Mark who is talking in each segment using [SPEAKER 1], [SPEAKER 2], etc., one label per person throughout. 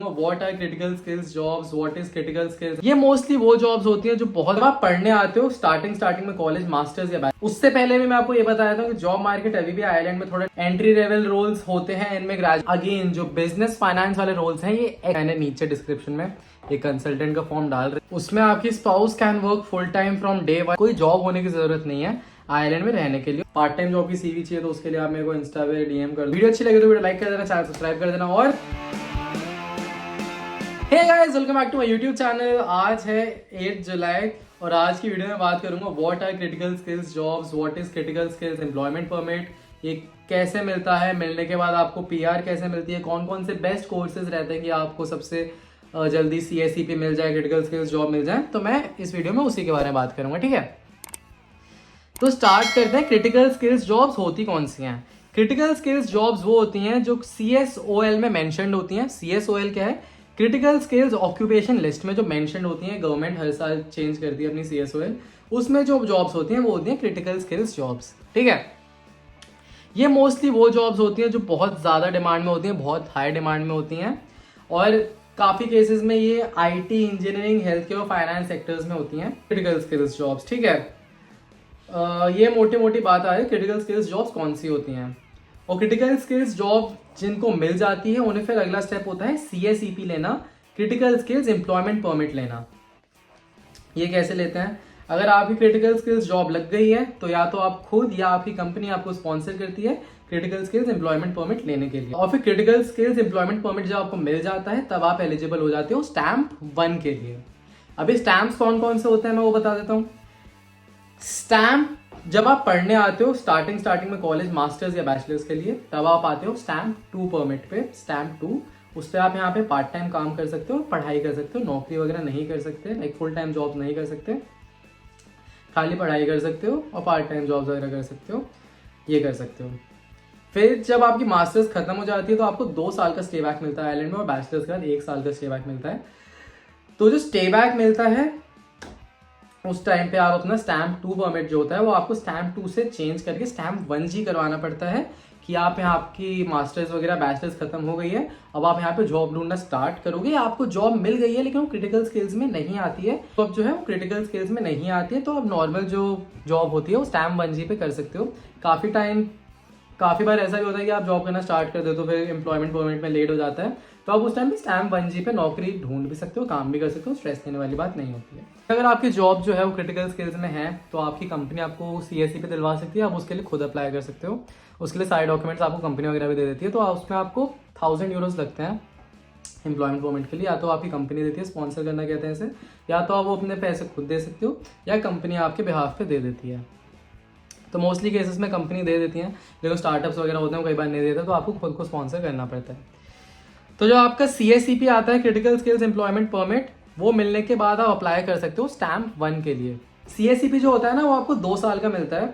[SPEAKER 1] What are critical skills jobs, what is critical skills. ये mostly वो jobs होती हैं जो बहुत जब आप पढ़ने आते हो स्टार्टिंग में कॉलेज मास्टर्स या बैचलर, उससे पहले भी मैं आपको ये बताया था कि जॉब मार्केट अभी भी आयरलैंड में थोड़ा एंट्री लेवल रोल्स होते हैं। इनमें अगेन जो बिजनेस फाइनेंस वाले रोल्स हैं, ये मैंने नीचे डिस्क्रिप्शन में एक कंसल्टेंट का फॉर्म डाल रहे, उसमें आपकी spouse can work full time from day one. कोई जॉब होने की जरूरत नहीं है आयरलैंड में रहने के लिए। पार्ट टाइम जॉब की सीवी चाहिए तो उसके लिए आप मेरे को इंस्टा पे डीएम कर दो। वीडियो अच्छी लगे तो वीडियो लाइक कर देना, चैनल सब्सक्राइब कर देना। और hey guys, welcome back to my YouTube channel. आज है 8 जुलाई और आज की वीडियो में बात करूंगा what are critical skills jobs, what is critical skills employment permit, ये कैसे मिलता है, मिलने के बाद आपको पीआर कैसे मिलती है, कौन कौन से बेस्ट कोर्सेज रहते हैं कि आपको सबसे जल्दी सीएससीपी मिल जाए, क्रिटिकल स्किल्स जॉब मिल जाए। तो मैं इस वीडियो में उसी के बारे में बात करूंगा, ठीक है। तो स्टार्ट करते हैं। क्रिटिकल स्किल्स जॉब्स होती कौन सी हैं? क्रिटिकल स्किल्स जॉब्स वो होती हैं जो CSOL में मेंशन्ड होती हैं। CSOL क्या है? क्रिटिकल स्किल्स ऑक्यूपेशन लिस्ट में जो मेंशन्ड होती हैं, गवर्नमेंट हर साल चेंज करती है अपनी CSOL, उसमें जो जॉब्स होती हैं वो होती हैं क्रिटिकल स्किल्स जॉब्स, ठीक है। ये मोस्टली वो जॉब्स होती हैं जो बहुत ज़्यादा डिमांड में होती हैं, बहुत हाई डिमांड में होती हैं, और काफ़ी केसेस में ये IT, इंजीनियरिंग, हेल्थ केयर और फाइनेंस सेक्टर्स में होती हैं क्रिटिकल स्किल्स जॉब्स, ठीक है। ये मोटी मोटी बात आ रही है क्रिटिकल स्किल्स जॉब्स कौन सी होती हैं। और क्रिटिकल स्किल्स जॉब जिनको मिल जाती है उन्हें फिर अगला स्टेप होता है CSEP लेना, क्रिटिकल स्किल्स एम्प्लॉयमेंट परमिट लेना। ये कैसे लेते हैं? अगर आपकी क्रिटिकल स्किल्स जॉब लग गई है तो या तो आप खुद या आपकी कंपनी आपको स्पॉन्सर करती है क्रिटिकल स्किल्स एम्प्लॉयमेंट परमिट लेने के लिए। और फिर क्रिटिकल स्किल्स एम्प्लॉयमेंट परमिट जब आपको मिल जाता है तब आप एलिजिबल हो जाते हो स्टैम्प 1 के लिए। अभी स्टैम्प्स कौन कौन से होते हैं मैं वो बता देता हूँ। स्टैम्प जब आप पढ़ने आते हो स्टार्टिंग में कॉलेज मास्टर्स या बैचलर्स के लिए, तब आप आते हो स्टैम्प 2 परमिट पे। स्टैम्प 2 उस पर आप यहाँ पे पार्ट टाइम काम कर सकते हो, पढ़ाई कर सकते हो, नौकरी वगैरह नहीं कर सकते, लाइक फुल टाइम जॉब नहीं कर सकते, खाली पढ़ाई कर सकते हो और पार्ट टाइम जॉब वगैरह कर सकते हो, ये कर सकते हो। फिर जब आपकी मास्टर्स खत्म हो जाती है तो आपको 2 साल का स्टे बैक मिलता है आइलैंड में, और बैचलर्स के बाद 1 साल का स्टे बैक मिलता है। तो जो स्टे बैक मिलता है उस टाइम पे आप अपना स्टैम्प 2 परमिट जो होता है वो आपको स्टैम्प 2 से चेंज करके स्टैम्प 1G करवाना पड़ता है कि आप यहाँ आपकी मास्टर्स वगैरह बैचलर्स खत्म हो गई है, अब आप यहाँ पे जॉब ढूंढना स्टार्ट करोगे। आपको जॉब मिल गई है लेकिन वो क्रिटिकल स्किल्स में नहीं आती है, तो अब जो है वो क्रिटिकल स्किल्स में नहीं आती है, तो अब नॉर्मल जो जॉब होती है वो स्टैम्प 1G पे कर सकते हो। काफ़ी बार ऐसा भी होता है कि आप जॉब करना स्टार्ट कर दो तो फिर एम्प्लॉयमेंट परमिट में लेट हो जाता है, तो आप उस टाइम भी स्टैम्प 1G पे नौकरी ढूंढ भी सकते हो, काम भी कर सकते हो, स्ट्रेस लेने वाली बात नहीं होती है। अगर आपकी जॉब जो है वो क्रिटिकल स्किल्स में है तो आपकी कंपनी आपको CSE पे दिलवा सकती है, आप उसके लिए खुद अप्लाई कर सकते हो। उसके लिए सारे डॉक्यूमेंट्स आपको कंपनी वगैरह भी दे देती है, तो उसमें आपको 1000 यूरोज लगते हैं एम्प्लॉयमेंट परमिट के लिए। या तो आपकी कंपनी देती है, स्पॉन्सर करना कहते हैं इसे, या तो आप वो अपने पैसे खुद दे सकते हो, या कंपनी आपके बिहाफ पे दे देती है। तो मोस्टली केसेस में कंपनी दे देती हैं, लेकिन स्टार्टअप्स वगैरह होते हैं कई बार नहीं देते, तो आपको खुद को स्पॉन्सर करना पड़ता है। तो जो आपका CSEP आता है क्रिटिकल स्किल्स एम्प्लॉयमेंट परमिट, वो मिलने के बाद आप अप्लाई कर सकते हो स्टैम्प 1 के लिए। CSEP जो होता है ना वो आपको 2 साल का मिलता है,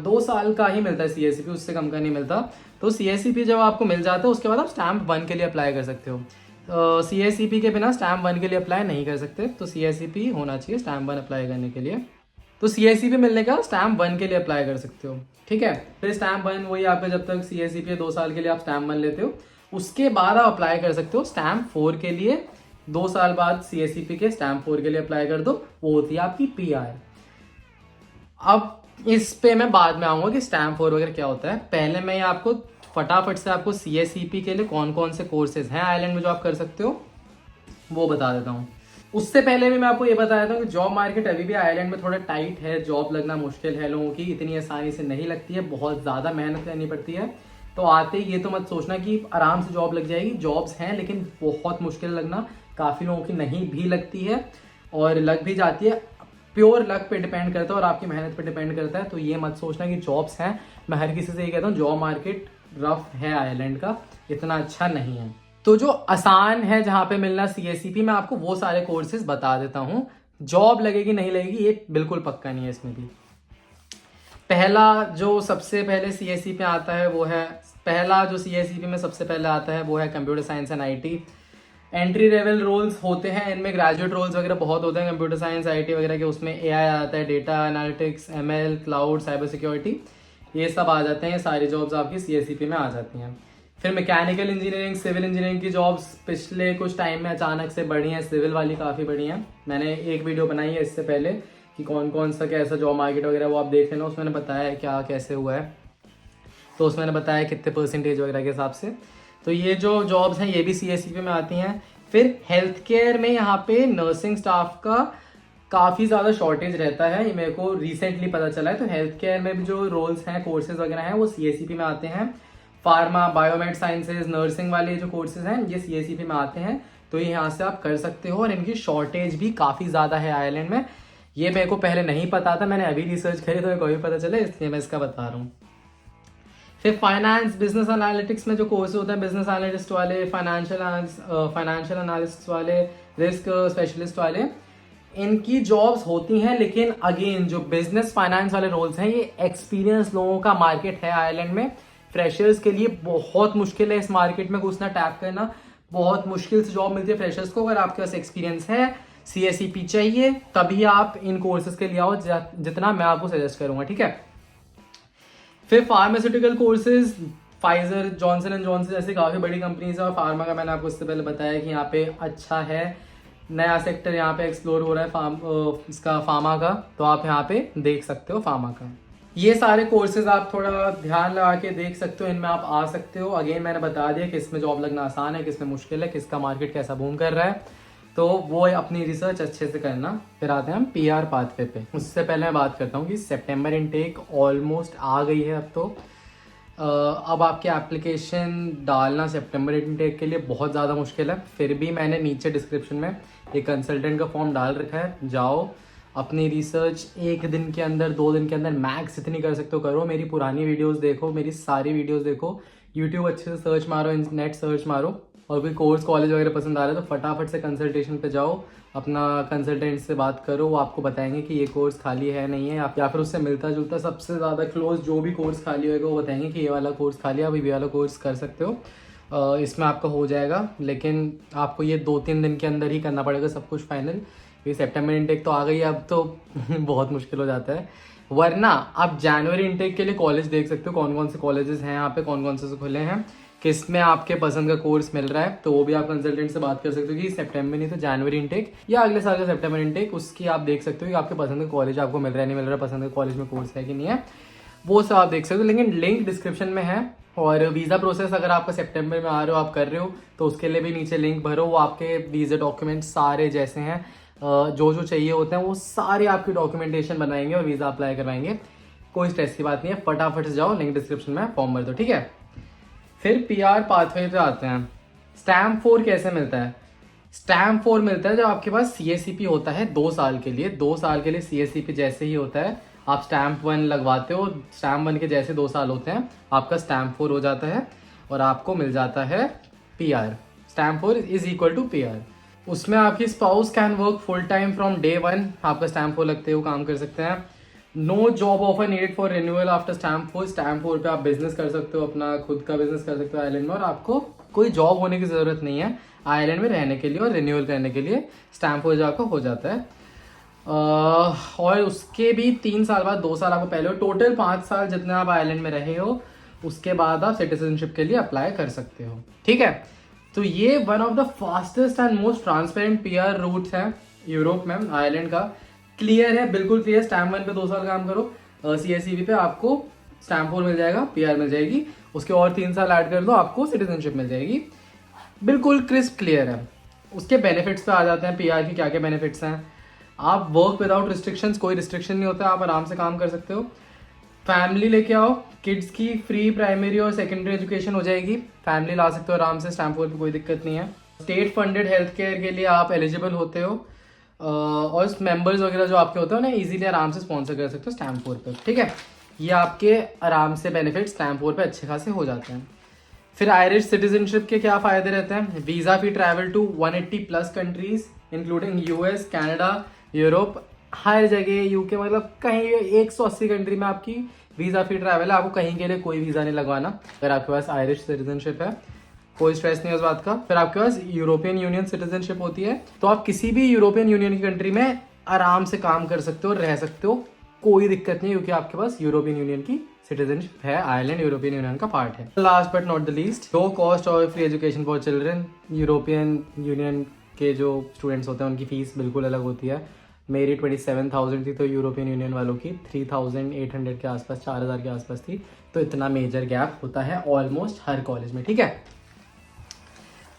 [SPEAKER 1] 2 साल का ही मिलता है CSEP, उससे कम का नहीं मिलता। तो CSEP जब आपको मिल जाता है उसके बाद आप स्टैम्प 1 के लिए अप्लाई कर सकते हो। CSEP के बिना स्टैम्प 1 के लिए अप्लाई नहीं कर सकते, तो CSEP होना चाहिए स्टैम्प 1 अप्लाई करने के लिए। तो CSEP मिलने का स्टैम्प 1 के लिए अप्लाई कर सकते हो, ठीक है। फिर स्टैम्प 1 वही आपका जब तक CSEP 2 साल के लिए आप स्टैम्प 1 लेते हो, उसके बाद आप अप्लाई कर सकते हो स्टैम्प 4 के लिए। 2 साल बाद CSEP के स्टैम्प 4 के लिए अप्लाई कर दो, वो होती है आपकी PR। अब इस पे मैं बाद में आऊँगा कि स्टैम्प 4 वगैरह क्या होता है। पहले मैं आपको फटाफट से आपको CSEP के लिए कौन कौन से कोर्सेज हैं आइलैंड में जो आप कर सकते हो वो बता देता हूँ। उससे पहले भी मैं आपको ये बताया था कि जॉब मार्केट अभी भी आयरलैंड में थोड़ा टाइट है, जॉब लगना मुश्किल है लोगों की, इतनी आसानी से नहीं लगती है, बहुत ज़्यादा मेहनत करनी पड़ती है। तो आते ही ये तो मत सोचना कि आराम से जॉब लग जाएगी, जॉब्स हैं लेकिन बहुत मुश्किल लगना, काफ़ी लोगों की नहीं भी लगती है और लग भी जाती है। प्योर लक पे डिपेंड करता है और आपकी मेहनत पे डिपेंड करता है, तो ये मत सोचना कि जॉब्स हैं। मैं हर किसी से ये कहता हूँ जॉब मार्केट रफ है आयरलैंड का, इतना अच्छा नहीं है। तो जो आसान है जहाँ पे मिलना CSEP, मैं आपको वो सारे कोर्सेज बता देता हूँ। जॉब लगेगी नहीं लगेगी ये बिल्कुल पक्का नहीं है इसमें भी। पहला जो सबसे पहले CSEP में आता है वो है, पहला जो CSEP में सबसे पहले आता है वो है computer science and IT। Entry level roles होते हैं, इनमें ग्रेजुएट रोल्स वगैरह बहुत होते हैं कंप्यूटर साइंस IT वगैरह के। उसमें AI आता है, data analytics, ML, cloud, cyber security, ये सब आ जाते हैं। ये सारी जॉब्स आपकी CSEP में आ जाती हैं। फिर मैकेनिकल इंजीनियरिंग, सिविल इंजीनियरिंग की जॉब्स पिछले कुछ टाइम में अचानक से बढ़ी हैं, सिविल वाली काफ़ी बढ़ी हैं। मैंने एक वीडियो बनाई है इससे पहले कि कौन कौन सा कैसा जॉब मार्केट वगैरह, वो आप देख लेना, उसमें मैंने बताया है क्या कैसे हुआ है। तो उसमें मैंने बताया कितने परसेंटेज वगैरह के हिसाब से। तो ये जो जॉब्स हैं ये भी CSEP में आती हैं। फिर हेल्थ केयर में यहाँ पे नर्सिंग स्टाफ का काफ़ी ज़्यादा शॉर्टेज रहता है, ये मेरे को रिसेंटली पता चला है। तो हेल्थ केयर में भी जो रोल्स हैं, कोर्सेज वगैरह हैं, वो CSEP में आते हैं। फार्मा, बायोमेड साइंसेज, नर्सिंग वाले जो कोर्सेज हैं ये CSEP में आते हैं। तो ये यहाँ से आप कर सकते हो और इनकी शॉर्टेज भी काफ़ी ज़्यादा है आयरलैंड में। ये मेरे को पहले नहीं पता था, मैंने अभी रिसर्च करी तो मेरे को भी पता चला, इसलिए मैं इसका बता रहा हूँ। फिर फाइनेंस, बिजनेस एनालिटिक्स में जो कोर्स होते हैं, बिजनेस एनालिस्ट वाले, फाइनेंशियल एनालिस्ट वाले, रिस्क स्पेशलिस्ट वाले, इनकी जॉब्स होती हैं। लेकिन अगेन जो बिजनेस फाइनेंस वाले रोल्स हैं ये एक्सपीरियंस लोगों का मार्केट है आयरलैंड में। फ्रेशर्स के लिए बहुत मुश्किल है इस मार्केट में घुसना, टैप करना, बहुत मुश्किल से जॉब मिलती है फ्रेशर्स को। अगर आपके पास एक्सपीरियंस है, CSEP चाहिए, तभी आप इन कोर्सेज के लिए आओ, जितना मैं आपको सजेस्ट करूंगा, ठीक है। फिर pharmaceutical courses, Pfizer, Johnson and Johnson जैसी काफ़ी बड़ी कंपनीज है। और फार्मा का मैंने आपको इससे पहले बताया कि यहाँ पे अच्छा है, नया सेक्टर यहाँ पे एक्सप्लोर हो रहा है इसका फार्मा का, तो आप यहाँ पे देख सकते हो फार्मा का। ये सारे कोर्सेज आप थोड़ा ध्यान लगा के देख सकते हो, इनमें आप आ सकते हो। अगेन मैंने बता दिया किस में जॉब लगना आसान है, किस में मुश्किल है, किसका मार्केट कैसा बूम कर रहा है, तो वो अपनी रिसर्च अच्छे से करना। फिर आते हैं हम PR पाथवे पे। उससे पहले मैं बात करता हूँ कि सितंबर इनटेक ऑलमोस्ट आ गई है अब तो। अब आपके एप्लीकेशन डालना सितंबर इनटेक के लिए बहुत ज़्यादा मुश्किल है। फिर भी मैंने नीचे डिस्क्रिप्शन में एक कंसल्टेंट का फॉर्म डाल रखा है, जाओ अपनी रिसर्च 1 दिन के अंदर, 2 दिन के अंदर मैक्स इतनी कर सकते हो करो। मेरी पुरानी वीडियोस देखो, मेरी सारी वीडियोस देखो, यूट्यूब अच्छे से सर्च मारो, नेट सर्च मारो, और कोई कोर्स कॉलेज वगैरह पसंद आ रहा है तो फटाफट से कंसल्टेशन पे जाओ, अपना कंसल्टेंट से बात करो, वो आपको बताएंगे कि ये कोर्स खाली है नहीं है, या फिर उससे मिलता जुलता सबसे ज़्यादा क्लोज जो भी कोर्स खाली होएगा वो बताएंगे कि ये वाला कोर्स खाली है, आप ये वाला कोर्स कर सकते हो, इसमें आपका हो जाएगा। लेकिन आपको ये 2-3 दिन के अंदर ही करना पड़ेगा सब कुछ फाइनल। ये सितंबर इनटेक तो आ गई है अब तो बहुत मुश्किल हो जाता है। वरना आप जनवरी इनटेक के लिए कॉलेज देख सकते हो, कौन कौन से कॉलेजेस हैं यहाँ पे, कौन कौन से खुले हैं, किस में आपके पसंद का कोर्स मिल रहा है, तो वो भी आप कंसल्टेंट से बात कर सकते हो कि सितंबर नहीं तो जनवरी इनटेक या अगले साल का सितंबर इनटेक, उसकी आप देख सकते हो कि आपके पसंद का कॉलेज आपको मिल रहा है नहीं मिल रहा है, पसंद का कॉलेज में कोर्स है कि नहीं है, वो सब आप देख सकते हो। लेकिन लिंक डिस्क्रिप्शन में है। और वीज़ा प्रोसेस अगर आपका सितंबर में आ रहे हो, आप कर रहे हो, तो उसके लिए भी नीचे लिंक भरो, वो आपके वीज़ा डॉक्यूमेंट सारे जैसे हैं, जो जो चाहिए होते हैं वो सारे आपकी डॉक्यूमेंटेशन बनाएंगे और वीज़ा अप्लाई करवाएंगे। कोई स्ट्रेस की बात नहीं है, फटाफट से जाओ, लिंक डिस्क्रिप्शन में फॉर्म भर दो, ठीक है। फिर PR पाथवे पे आते हैं। स्टैम्प 4 कैसे मिलता है? स्टैम्प 4 मिलता है जब आपके पास CSEP होता है 2 साल के लिए। 2 साल के लिए CSEP जैसे ही होता है, आप स्टैम्प 1 लगवाते हो, स्टैम्प 1 के जैसे 2 साल होते हैं, आपका स्टैम्प 4 हो जाता है और आपको मिल जाता है PR। Stamp 4 is equal to PR। उसमें आपकी spouse can work full time from day 1, आपका स्टैम्प 4 लगते हो काम कर सकते हैं। No job offer needed for renewal after stamp 4। Stamp 4 पे आप बिजनेस कर सकते हो, अपना खुद का बिजनेस कर सकते हो आयरलैंड में, और आपको कोई जॉब होने की जरूरत नहीं है आयरलैंड में रहने के लिए और रिन्यूअल करने के लिए। स्टैम्प 4 जो आपका हो जाता है, और उसके भी 3 साल बाद 2 साल आपको पहले हो, टोटल 5 साल जितने आप आयरलैंड में रहे हो, उसके बाद आप सिटीजनशिप के लिए अप्लाई कर सकते हो, ठीक है। तो ये one of the fastest and most transparent PR routes है यूरोप में, आयरलैंड का। क्लियर है, बिल्कुल क्लियर। स्टैम्प 1 पे 2 साल काम करो, CSEP पे आपको स्टैम्प 4 मिल जाएगा, PR मिल जाएगी, उसके और 3 साल ऐड कर दो, आपको सिटीजनशिप मिल जाएगी। बिल्कुल क्रिस्प क्लियर है। उसके बेनिफिट्स पे आ जाते हैं, PR के क्या क्या बेनिफिट्स हैं। आप वर्क विदाउट रिस्ट्रिक्शंस, कोई रिस्ट्रिक्शन नहीं होता, आप आराम से काम कर सकते हो। फैमिली लेके आओ, किड्स की फ्री प्राइमरी और सेकेंडरी एजुकेशन हो जाएगी, फैमिली ला सकते हो आराम से, स्टैम्प 4 पे कोई दिक्कत नहीं है। स्टेट फंडेड हेल्थ केयर के लिए आप एलिजिबल होते हो, और मेंबर्स वगैरह जो आपके होते हो ना, इजीली आराम से स्पॉन्सर कर सकते हो स्टैम्प 4 पे, ठीक है। ये आपके आराम से बेनिफिट स्टैम्प 4 पे अच्छे खासे हो जाते हैं। फिर आयरिश सिटीजनशिप के क्या फ़ायदे रहते हैं? Visa free travel to 180+ countries including US, Canada, Europe, हर जगह, UK, मतलब कहीं 180 कंट्री में आपकी वीज़ा फ्री ट्रैवल है। आपको कहीं के लिए कोई वीज़ा नहीं लगवाना अगर आपके पास आयरिश सिटीजनशिप है, कोई स्ट्रेस नहीं है उस बात का। फिर आपके पास यूरोपियन यूनियन सिटीजनशिप होती है, तो आप किसी भी यूरोपियन यूनियन की कंट्री में आराम से काम कर सकते हो, रह सकते हो, कोई दिक्कत नहीं, क्योंकि आपके पास यूरोपियन यूनियन की सिटीजनशिप है, आयरलैंड यूरोपियन यूनियन का पार्ट है। Last but not the least, low cost और free education for children. European Union के जो स्टूडेंट्स होते हैं उनकी फीस बिल्कुल अलग होती है। मेरी 27,000 थी, तो यूरोपियन यूनियन वालों की 3,800 के आसपास, 4,000 के आसपास थी। तो इतना मेजर गैप होता है ऑलमोस्ट हर कॉलेज में, ठीक है।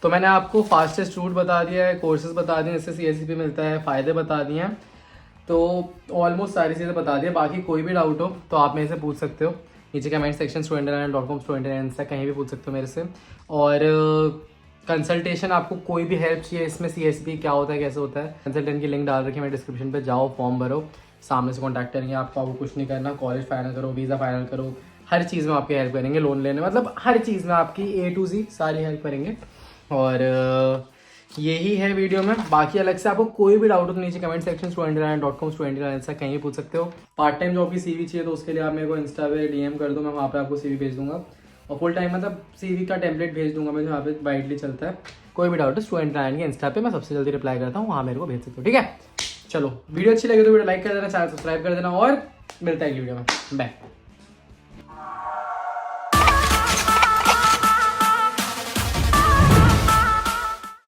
[SPEAKER 1] तो मैंने आपको फास्टेस्ट रूट बता दिया है, कोर्सेज बता दिए जिससे CSCP मिलता है, फ़ायदे बता दिए हैं, तो ऑलमोस्ट सारी चीज़ें बता दिया। बाकी कोई भी डाउट हो तो आप मेरे से पूछ सकते हो नीचे कमेंट सेक्शन studentinland.com, studentinland से कहीं भी पूछ सकते हो मेरे से। और कंसल्टेशन, आपको कोई भी हेल्प चाहिए इसमें, CSCP क्या होता है, कैसे होता है, कंसल्टेंट की लिंक डाल रखी है मैं डिस्क्रिप्शन पे, जाओ फॉर्म भरो, सामने से कॉन्टैक्ट करेंगे आपको कुछ नहीं करना, कॉलेज फाइनल करो, वीज़ा फाइनल करो, हर चीज़ में आपकी हेल्प करेंगे, लोन लेने, मतलब हर चीज़ में आपकी A to Z सारी हेल्प करेंगे। और यही है वीडियो में। बाकी अलग से आपको कोई भी डाउट हो तो नीचे कमेंट सेक्शन studentinland.com, studentinland से कहीं भी पूछ सकते हो। पार्ट टाइम जॉब की CV चाहिए तो उसके लिए आप मेरे को इंस्टा पे DM कर दो, मैं वहाँ पे आपको CV भेज दूंगा। और फुल टाइम मतलब CV का टेम्पलेट भेज दूंगा मैं, जहाँ पे वाइडली चलता है। कोई भी डाउट है studentinland के इंस्टा पे मैं सबसे जल्दी रिप्लाई करता हूँ, वहाँ मेरे को भेज सकते हो, ठीक है। चलो, वीडियो अच्छी लगी तो वीडियो लाइक कर देना, चैनल सब्सक्राइब कर देना, और मिलता है अगली वीडियो में। बाय।